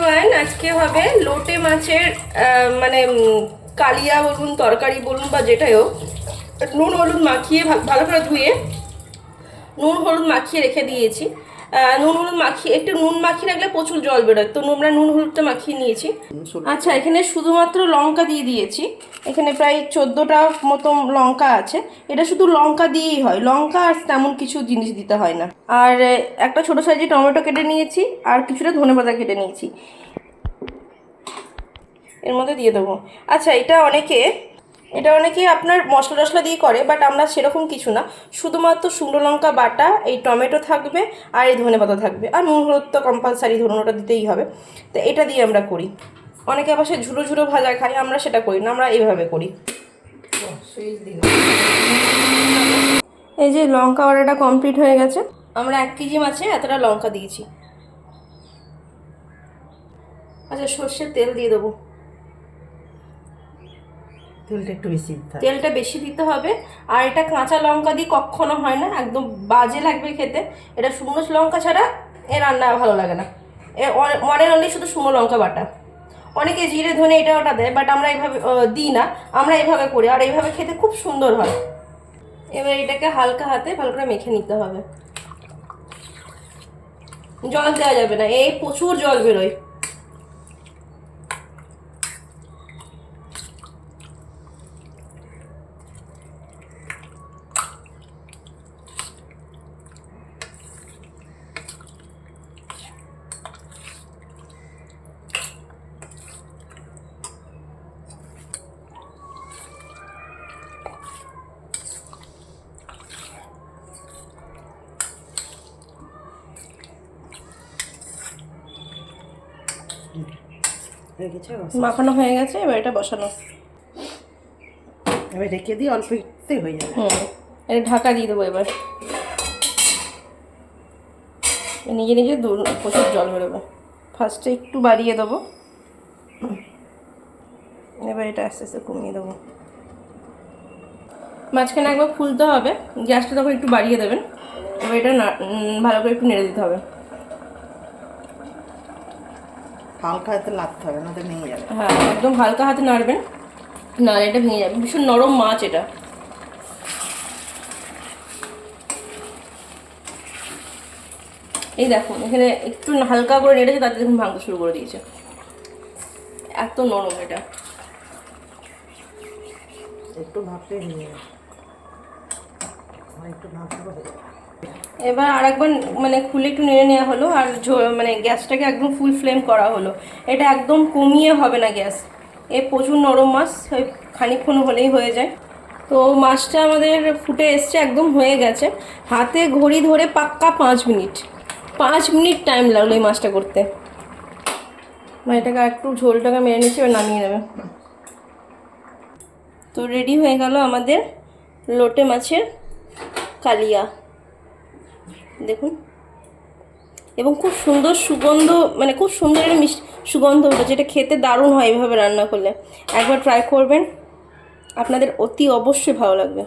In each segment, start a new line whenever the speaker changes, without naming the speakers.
Everyone, আজকে হবে লোটে মাছের মানে কালিয়া বলুন, তরকারি বলুন বা যেটাই হোক, নুন হলুদ মাখিয়ে ভালো করে ধুয়ে নুন হলুদ মাখিয়ে রেখে দিয়েছি। নুন হলুদ মাখিয়ে একটু নুন মাখিয়ে রাখলে প্রচুর জল বেরোয়, তো আমরা নুন হলুদটা মাখিয়ে নিয়েছি। আচ্ছা, এখানে শুধুমাত্র লঙ্কা দিয়ে দিয়েছি। এখানে প্রায় 14টা মতো লঙ্কা আছে। এটা শুধু লঙ্কা দিয়েই হয়, লঙ্কা আর তেমন কিছু জিনিস দিতে হয় না। আর একটা ছোটো সাইজে টমেটো কেটে নিয়েছি, আর কিছুটা ধনেপাতা কেটে নিয়েছি, এর মধ্যে দিয়ে দেবো। আচ্ছা, এটা অনেকে আপনার মশলা টশলা দিয়ে করে, বাট আমরা সেরকম কিছু না, শুধুমাত্র শুকনো লঙ্কা বাটা, এই টমেটো থাকবে আর এই ধনেপাতা থাকবে, আর নুন হলুদ তো কম্পালসারি, ধনেটা দিতেই হবে। তো এটা দিয়ে আমরা করি। অনেকে আবার সে ঝুড়ো ঝুড়ো ভাজা খায়, আমরা সেটা করি না, আমরা এইভাবে করি। এই যে লঙ্কা বাটাটা কমপ্লিট হয়ে গেছে। আমরা 1 কেজি মাছে এতটা লঙ্কা দিয়েছি। আচ্ছা, সর্ষের তেল দিয়ে দেবো। তেলটা বেশি দিতে হবে। আর এটা কাঁচা লঙ্কা দিয়ে কখনো হয় না, একদম বাজে লাগবে খেতে। এটা শুকনো লঙ্কা ছাড়া এ রান্না ভালো লাগে না। মনে অনলি শুধু শুকনো লঙ্কা বাটা। অনেকে জিরে ধনে এটা ওটা দেয়, বাট আমরা এইভাবে দিই না, আমরা এইভাবে করি, আর এইভাবে খেতে খুব সুন্দর হয়। এবার এটাকে হালকা হাতে ভালো করে মেখে নিতে হবে। জল দেওয়া যাবে না, এই প্রচুর জল বেরোয়। মাখানো হয়ে গেছে, এবার এটা বসানো।
এবার রেখে দিয়ে অল্প একটু হয়ে যাবে।
এটা ঢাকা দিয়ে দেবো। এবার নিজে নিজে প্রচুর জল বেরোবে। ফার্স্টে একটু বাড়িয়ে দেবো, এবার এটা আস্তে আস্তে কমিয়ে দেবো। মাঝখানে একবার ফুলতে হবে, গ্যাসটা তখন একটু বাড়িয়ে দেবেন। এবার এটা ভালো করে একটু নেড়ে দিতে হবে।
হালকা হাতে নাড়তে হবে, না তো ভেঙে যাবে।
হ্যাঁ, একদম হালকা হাতে নাড়বেন, না এটা ভেঙে যাবে। ভীষণ নরম মাছ এটা। এই দেখুন, এখানে একটু হালকা করে নেড়েছে, তাতে দেখুন ভাঙতে শুরু করে দিয়েছে। এত নরম এটা।
একটু ভাবতে নিয়ে একটু ভাবতে হবে।
এবার আর একবার মানে খুলে একটু নেড়ে নেওয়া হলো, আর মানে গ্যাসটাকে একদম ফুল ফ্লেম করা হলো। এটা একদম কমিয়ে হবে না গ্যাস। প্রচুর নরম মাছ, ওই খানিকক্ষণ হলেই হয়ে যায়। তো মাছটা আমাদের ফুটে এসছে, একদম হয়ে গেছে। হাতে ঘড়ি ধরে পাক্কা 5 মিনিট, 5 মিনিট টাইম লাগলো এই মাছটা করতে। মানে এটাকে একটু ঝোলটাকে মেরে নিচ্ছে, এবার নামিয়ে নেবে। তো রেডি হয়ে গেল আমাদের লোটে মাছের কালিয়া, দেখুন। এবং খুব সুন্দর সুগন্ধ, মানে খুব সুন্দর একটা সুগন্ধ ওঠে, যেটা খেতে দারুণ হয় এভাবে রান্না করলে। একবার ট্রাই করবেন, আপনাদের অতি অবশ্যই ভালো লাগবে,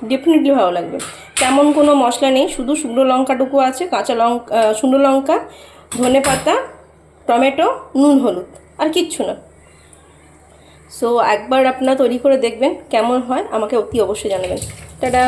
ডেফিনেটলি ভালো লাগবে। তেমন কোনো মশলা নেই, শুধু শুকনো লঙ্কাটুকু আছে, কাঁচা লঙ্কা, শুকনো লঙ্কা, ধনেপাতা, টমেটো, নুন হলুদ, আর কিচ্ছু না। সো একবার আপনারা তৈরি করে দেখবেন, কেমন হয় আমাকে অতি অবশ্যই জানাবেন। টাটা।